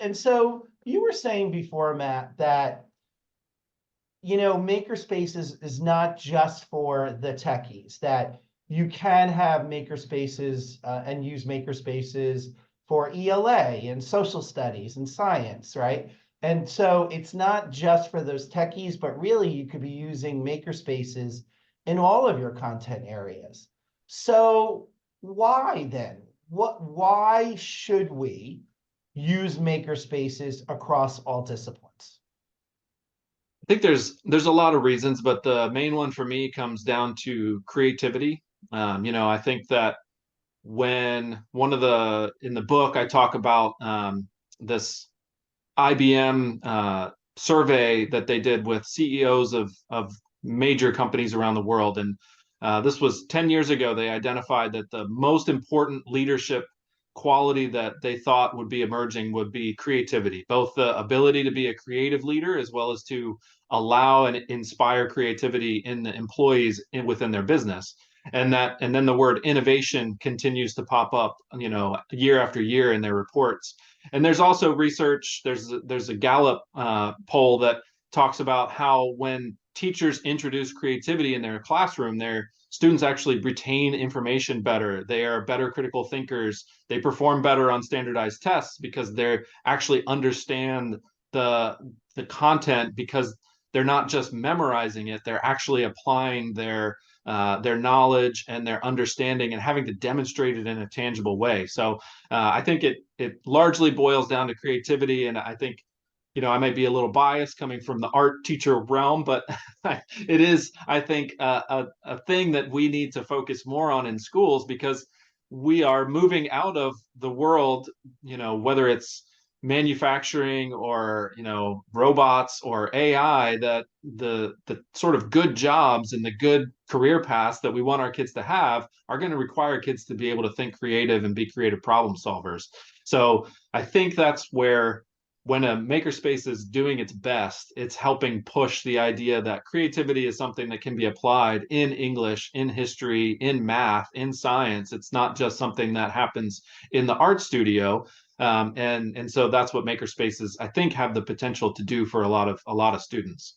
And so you were saying before, Matt, that makerspaces is not just for the techies, that you can have makerspaces and use makerspaces for ELA and social studies and science, right? And so it's not just for those techies, but really you could be using makerspaces in all of your content areas. So why then? Why should we use makerspaces across all disciplines? I think there's a lot of reasons, but the main one for me comes down to creativity. I think that when one of the in the book I talk about this IBM survey that they did with CEOs of major companies around the world, and this was 10 years ago. They identified that the most important leadership quality that they thought would be emerging would be creativity, both the ability to be a creative leader as well as to allow and inspire creativity in the employees within their business. And then the word innovation continues to pop up, year after year in their reports. And there's also research. There's a Gallup poll that talks about how when teachers introduce creativity in their classroom, their students actually retain information better. They are better critical thinkers. They perform better on standardized tests because they actually understand the the content, because they're not just memorizing it, they're actually applying their knowledge and their understanding and having to demonstrate it in a tangible way. So I think it largely boils down to creativity, and I think I might be a little biased coming from the art teacher realm, but it is, I think, a thing that we need to focus more on in schools, because we are moving out of the world, whether it's manufacturing or robots or AI, that the sort of good jobs and the good career paths that we want our kids to have are going to require kids to be able to think creative and be creative problem solvers. So I think that's where, when a makerspace is doing its best, it's helping push the idea that creativity is something that can be applied in English, in history, in math, in science. It's not just something that happens in the art studio. And so that's what makerspaces, I think, have the potential to do for a lot of students.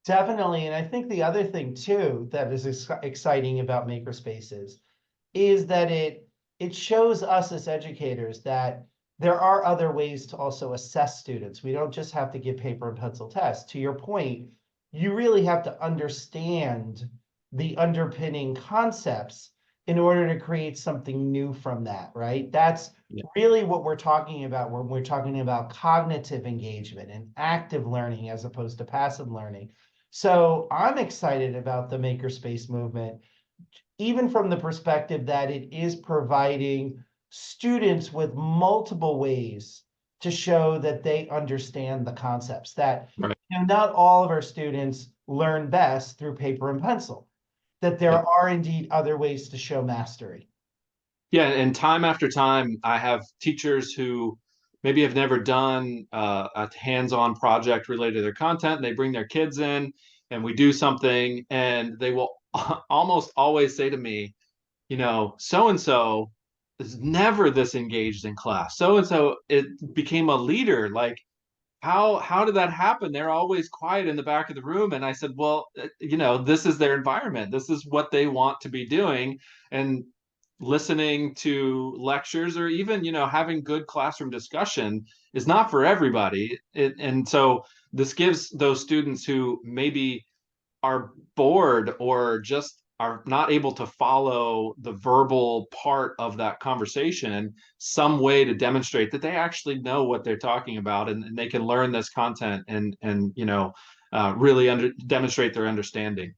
Definitely. And I think the other thing too that is exciting about makerspaces is that it shows us as educators that there are other ways to also assess students. We don't just have to give paper and pencil tests. To your point, you really have to understand the underpinning concepts in order to create something new from that, right? That's Yeah. really what we're talking about when we're talking about cognitive engagement and active learning as opposed to passive learning. So I'm excited about the makerspace movement, even from the perspective that it is providing students with multiple ways to show that they understand the concepts, that Right. not all of our students learn best through paper and pencil, that there Yep. are indeed other ways to show mastery. Yeah, and time after time, I have teachers who maybe have never done a hands-on project related to their content, and they bring their kids in, and we do something, and they will almost always say to me, so and so is never this engaged in class. So and so it became a leader. Like, how did that happen? They're always quiet in the back of the room. And I said, well, this is their environment. This is what they want to be doing. And listening to lectures, or even having good classroom discussion, is not for everybody. And so this gives those students who maybe are bored or just are not able to follow the verbal part of that conversation some way to demonstrate that they actually know what they're talking about, and they can learn this content and really demonstrate their understanding.